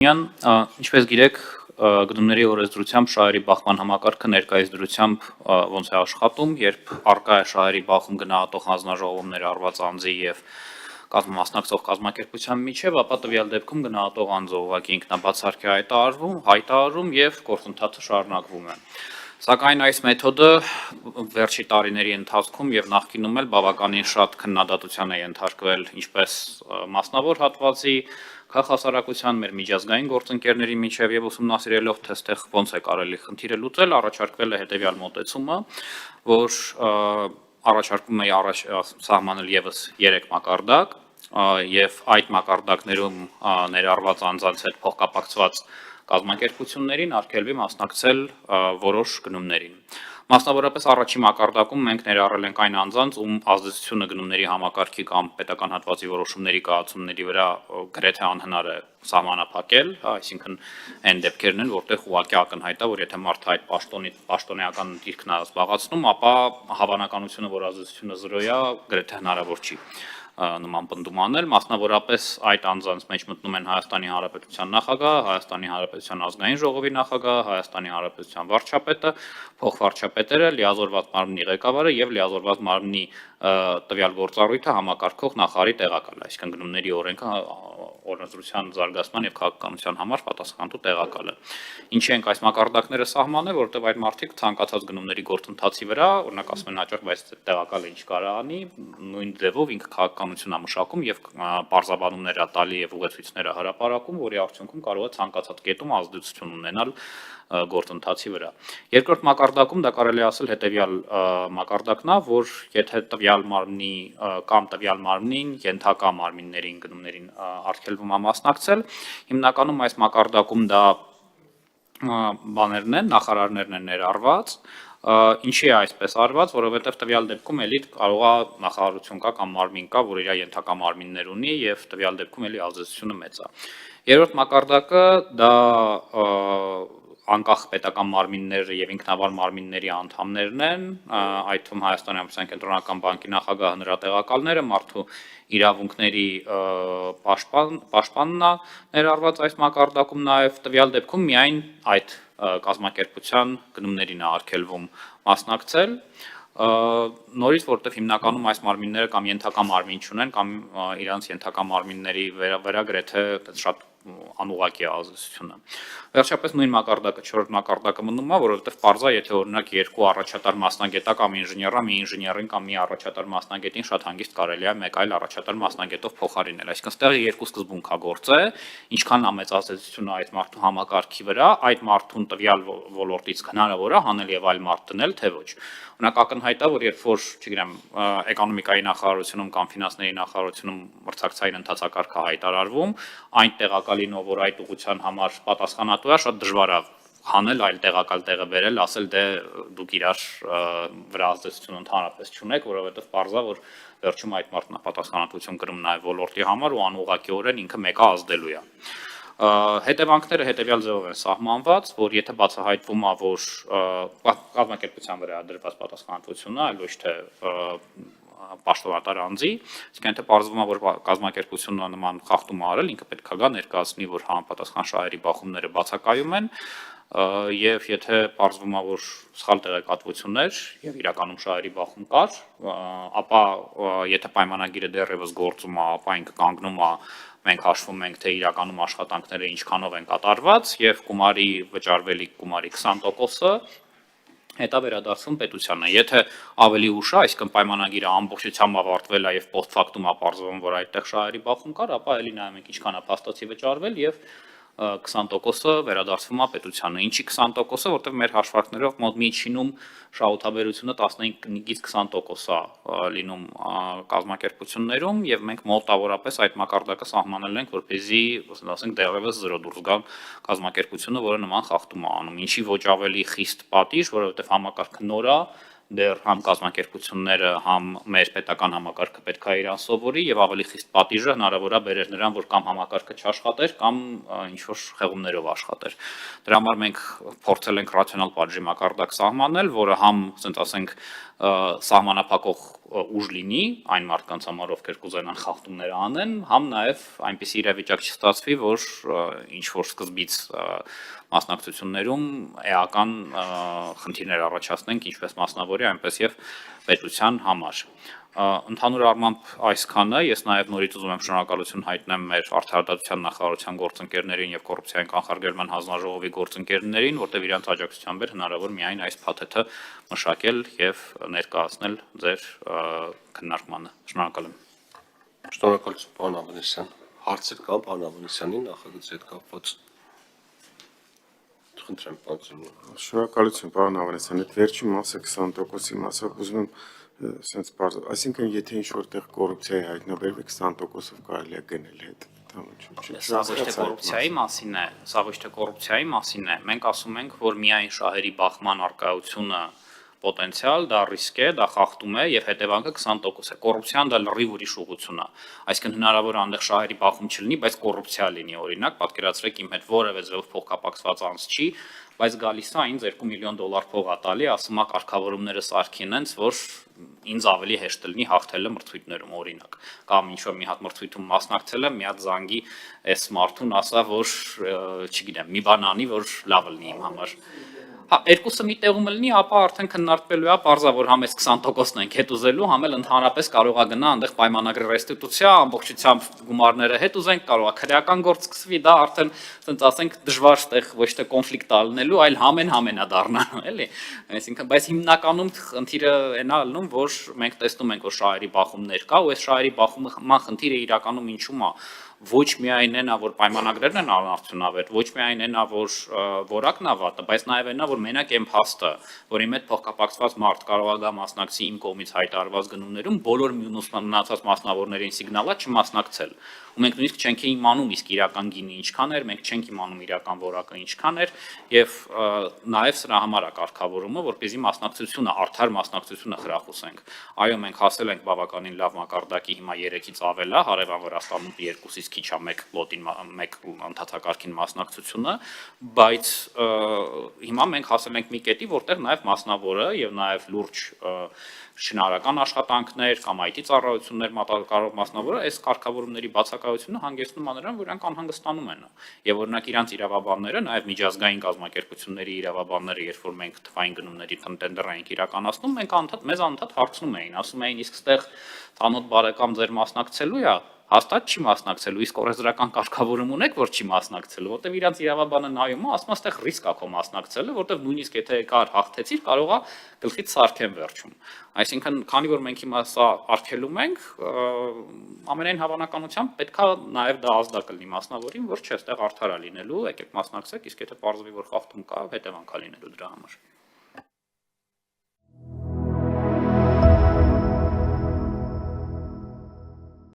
Ինչպես գիտեք, գնումների օրենսդրությամբ շահերի բախման համակարգը ներկայիս դրությամբ ոնց է աշխատում, երբ առկա է շահերի բախում գնահատող հանձնաժողովներ արված անձի եւ մասնակցող կազմակերպության միջև, ապա տվյալ դեպքում գնահատող անձը ուղղակի ինքնաբացարք է հայտարարում եւ գործընթացը շարունակվում է։ Սակայն այս մեթոդը վերջի տարիների ընթացքում եւ նախկինում էլ բավականին շատ քննադատության է ենթարկվել ինչպես մասնավոր հատվածի քաղաքասարակության մեր միջազգային գործընկերների միջև եւ ուսումնասիրելով թե ստեղ ոնց է կարելի խնդիրը լուծել, առաջարկվել է հետեւյալ մոտեցումը, որ առաջարկում է սահմանել եւս 3 մակարդակ եւ այդ մակարդակներում ներառված անձանց հետ փոխկապակցված կազմակերպություններին արգելվի մասնակցել որոշ գնումներին։ Մասնավորապես առաջին մակարդակում մենք ներառել ենք այն անձանց, ում ազդեցությունը գնումների համակարգի կամ պետական հատվածի որոշումների կայացումների վրա գրեթե անհնար է սահմանափակել, այսինքն այն դեպքերն են, որտեղ ուղղակի ակնհայտ է, որ եթե մարդը այդ պաշտոնեական դիրքն է զբաղեցնում, ապա հավանականությունը, որ ազդեցությունը 0 է, գրեթե հնարավոր չի նման պնդում անել, մասնավորապես այդ անձանց մեջ մտնում են Հայաստանի Հանրապետության նախագահ, Հայաստանի Հանրապետության ազգային ժողովի նախագահ, Հայաստանի Հանրապետության վարչապետը, փոխվարչապետերը, լիազորված մարմնի ղեկավարը եւ լիազորված մարմնի տվյալ գործառույթը համակարգող նախարարի տեղակալը, այսինքն գնումների օրենքը օրենսդրության զարգացման եւ քաղաքականության համար պատասխանատու տեղակալը։ Ինչի ենք այս մակարդակները սահմանել, որովհետեւ այդ մարդիկ ցանկացած գնումների գործընթացի վրա, օրինակ ասում են հաճախ, բայց տեղակալը ինչ կարող անի, նույն ձևով ինքը քաղաքականություն է մշակում եւ պարզաբանումներ է տալի եւ ուղեցույցներ է հրապարակում, որի արդյունքում կարող է ցանկացած կետում ազդեցություն ունենալ գործընթացի վրա։ Երկրորդ մակարդակում դա կարելի ասել հետեւյալ մակարդակն է, որ եթե տվյալ մարմնի կամ տվյալ մարմնին ենթակա մարմիններին գնումներին արգելվում է մասնակցել, հիմնականում այս մակարդակում դա բաներն են, նախարարներն են ներառված, ինչի է այսպես արված, որովհետև տվյալ դեպքում էլի կարող է նախարարություն կա կամ մարմին կա, որ իր ենթակա մարմիններ ունի եւ տվյալ դեպքում էլի ազդեցությունը մեծ է։ Երրորդ մակարդակը դա անկախ պետական մարմինները եւ ինքնավար մարմինների անդամներն են, այդ թվում Հայաստանի Հանրապետության կենտրոնական բանկի նախագահը, նրա տեղակալները, մարդու իրավունքների պաշտպանն է ներառված այս մակարդակում, նաեւ տվյալ դեպքում միայն այդ կազմակերպության գնումներին է արգելվում մասնակցել, նորից որտեղ հիմնականում այս մարմինները կամ ենթակա մարմին չունեն կամ իրանց ենթակա մարմինների վրա գրեթե շատ անուղղակի ազդեցությունը։ Վերջապես նույն մակարդակը 4-րդ մակարդակը մնում է, որովհետև պարզա, եթե օրինակ երկու առաջատար մասնագետա կամ ինժեները մի ինժեներին կամ մի առաջատար մասնագետին շատ հանգիստ կարելի է մեկ այլ առաջատար մասնագետով փոխարինել, այսինքն ստեղ երկու սկզբունք է գործը, ինչքան ամեծ ազդեցությունը այդ մարդու համակարգի վրա, այդ մարդուն տվյալ ոլորտից հնարավոր է հանել եւ այլ մարդ դնել, թե ոչ։ Օրինակ ակնհայտ է, որ երբ որ, չգիտեմ, էկոնոմիկայի նախարարությունում կամ ֆինանսների նախարարությունում մրցակցային ընթացակարգը հայտարարվում, այն տեղակալին, որ այդ ուղղության համար պատասխանատու է, շատ դժվար է հանել այլ տեղակալ տեղը բերել, ասել դե դուք իրար վրա ազդեցություն ընդհանրապես չունեք, որովհետև պարզա, որ վերջում այդ մարդն է պատասխանատվություն կրում նաև ոլորտի համար ու անուղղակիորեն ինքը մեկը ազդելու է։ Հետևանքները հետևյալ ձևով են սահմանված, որ եթե բացահայտվում է, որ կազմակերպության վրա դրված պատասխանատվությունը, այլ ոչ թե պաշտոնատար անձի, այսինքն եթե պարզվում է, որ կազմակերպությունը նման խախտում է արել, ինքը պետք է գա ներկայացնի, որ համապատասխան շահերի բախումները բացակայում են, եւ եթե պարզվում է, որ սխալ տեղեկատվություններ եւ իրականում շահերի բախում կար, ապա եթե պայմանագիրը դեռևս գործում է, ապա ինքը կանգնում է, մենք հաշվում ենք, թե իրականում աշխատանքները ինչքանով են կատարված եւ գումարի վճարվելիք գումարի 20%-ը հետա վերադարձում պետությանը։ Եթե ավելի ուշ է, այսինքն պայմանագիրը ամբողջությամբ ավարտվել է եւ post-factum-ա պարզվում, որ այդտեղ շահերի բախում կար, ապա էլի նայում ենք ինչքան է փաստացի վճարվել եւ 20%-ը վերադարձվում է պետությանը։ Ինչի 20%-ը, որտեղ մեր հաշվարկներով մոտ միջինում շահութաբերությունը 15-ից 20% է լինում կազմակերպություններում եւ մենք մոտավորապես այդ մակարդակը սահմանել ենք, որպեսզի, ասենք, դեռևս 0 դուրս գա կազմակերպությունը, որը նման խախտում է անում։ Ինչի ոչ ավելի խիստ պատիժ, որովհետեւ համակարգը նոր է, դեռ համ կազմակերպությունները, համ մեր պետական համակարգը պետք է իրան սովորի եւ ավելի խիստ պատիժը հնարավոր է բերեր նրան, որ կամ համակարգը չաշխատեր կամ ինչ որ խեղումներով աշխատեր։ Դրա համար մենք փորձել ենք ռացիոնալ պատժի մակարդակ սահմանել, որը համ, ասենք ասենք, սահմանափակող ուժ լինի այն մարդկանց համար, ովքեր կուզենան խախտումներ անեն, համ նաև այնպիսի իրավիճակ չստացվի, որ ինչ որ սկզբից մասնակցություններում էական խնդիրներ առաջացնենք ինչպես մասնավորի, այնպես եւ պետության համար։ Ընդհանուր առմամբ այսքանը, ես նաև նորից ուզում եմ շնորհակալություն հայտնեմ մեր արդարադատության նախարարության գործընկերներին եւ կոռուպցիային կանխարգելման հանձնաժողովի գործընկերներին, որտեղ իրանց աջակցությամբ էր հնարավոր միայն այս փաթեթը մշակել եւ ներկայացնել ձեր քննարկմանը։ Շնորհակալ եմ։ Շնորհակալություն, պարոն Ավանեսյան։ Հարցեր կա պարոն Ավանեսյանին նախագծի հետ կապված։ Խնդրեմ, պարոն Զինվոր։ Շնորհակալություն, պարոն Ավանեսյան, այդ վերջին մասը 20%-ի մասը ուզում եմ sense բարձ, այսինքն եթե ինչ որտեղ կոռուպցիայի հայտնաբերվի 20%-ով կարելի է գնել հետ։ Սա ոչ թե կոռուպցիայի մասին է, սա ոչ թե կոռուպցիայի մասին է։ Մենք ասում ենք, որ միայն շահերի բախման արկայությունը պոտենցիալ, դա ռիսկ է, դա խախտում է եւ հետևանքը 20% է։ Կոռուպցիան դա լրիվ ուրիշ ուղղություն է։ Այսինքն հնարավոր է այնտեղ շահերի բախում չլինի, բայց կոռուպցիա լինի, օրինակ, պատկերացրեք իմ հետ որևէ ձևով փոխկապակցված անձ չի, բայց գալիս է ինձ $2 միլիոն փող ա տալի, ասում է կարգավորումները սարքին հենց, որ ինձ ավելի հեշտ լինի հաղթելը մրցույթներում, օրինակ, կամ ինչ որ մի հատ մրցույթում մասնակցել եմ, մի հատ զանգի այս մարդուն ասա, որ չգիտեմ, մի բան անի, որ լավ լինի իմ համար։ Հա, երկուսը մի տեղում լինի, ապա արդեն քննարկվելու է, պարզա որ համ այս 20%-ն ենք հետ ուզելու, համ էլ ընդհանրապես կարող է գնա այնտեղ պայմանագրի ռեստիտուցիա, ամբողջությամբ գումարները հետ ուզենք, կարող է քրեական գործ սկսվի, դա արդեն, ասենք ասենք, դժվար ստեղ ոչ թե կոնֆլիկտ ալնելու, այլ համենա դառնալու, էլի։ Այսինքն, բայց հիմնականում խնդիրը այնա ալնում, որ մենք տեսնում ենք, որ շահերի բախումներ կա, ու այս շահերի բախումը խնդիրը իրականում ինչու՞մ է։ Ոչ միայն այնա, որ պայմանագրերն են անարդյունավետ, ոչ միայն այնա, որ որակն է վատը, բայց նաև այնա, որ մենակ այն փաստը, որի մեջ փոխկապակցված մարդ կարող է գա մասնակցի իմ կողմից հայտարարված գնումներում, բոլոր մնացած մասնավորներին սիգնալա չմասնակցել։ Ու մենք նույնիսկ չենք իմանում իսկ իրական գինը ինչքան էր, մենք չենք իմանում իրական որակը ինչքան էր, եւ նաև սրա համար է կարգավորումը, որպեսզի մասնակցությունը, արդար մասնակցությունը խրախուսենք։ Այո, մենք հասել ենք բավականին լավ մակարդակի, հիմա 3-ից ավել է, հարևան Վրաստանում 2-ից քիչ է մեկ լոտին մեկ ընդհանրակարգին մասնակցությունը, բայց հիմա մենք հասել ենք մի կետի, որտեղ նաև մասնավորը եւ նաև լուրջ շինարարական աշխատանքներ կամ IT ծառայություններ կարող մասնավորը այս կարգավորումների բացակայությունը հանգեցնում է նրան, որ իրանք անհանգստանում են։ Եվ օրինակ իրանք իրավաբանները, նաև միջազգային կազմակերպությունների իրավաբանները, երբ որ մենք թվային գնումների տենդեր էինք իրականացնում, մեզ անդադ հարցնում էին, ասում էին, իսկ ստեղ ծանոթ բարեկամ ձեր մասնակցելու է, հաստատ չի մասնակցելու, իսկ օրենսդրական կարգավորում ունեք, որ չի մասնակցելու, որտեվ իրանց իրավաբանը նայում է, ասում է, այստեղ ռիսկ է քո մասնակցելը, որտեվ նույնիսկ եթե կար հաղթեցիր, կարող է գլխից սարքեն վերջում։ Այսինքն, քանի որ մենք հիմա սա արգելում ենք, ամենայն հավանականությամբ պետքա նաև դա ազդակ լինի մասնավորին, որ չէ, այստեղ արդար է լինելու, եկեք մասնակցեք, իսկ եթե պարզվի, որ խախտում կա, հետևանք է լինելու դրա համար։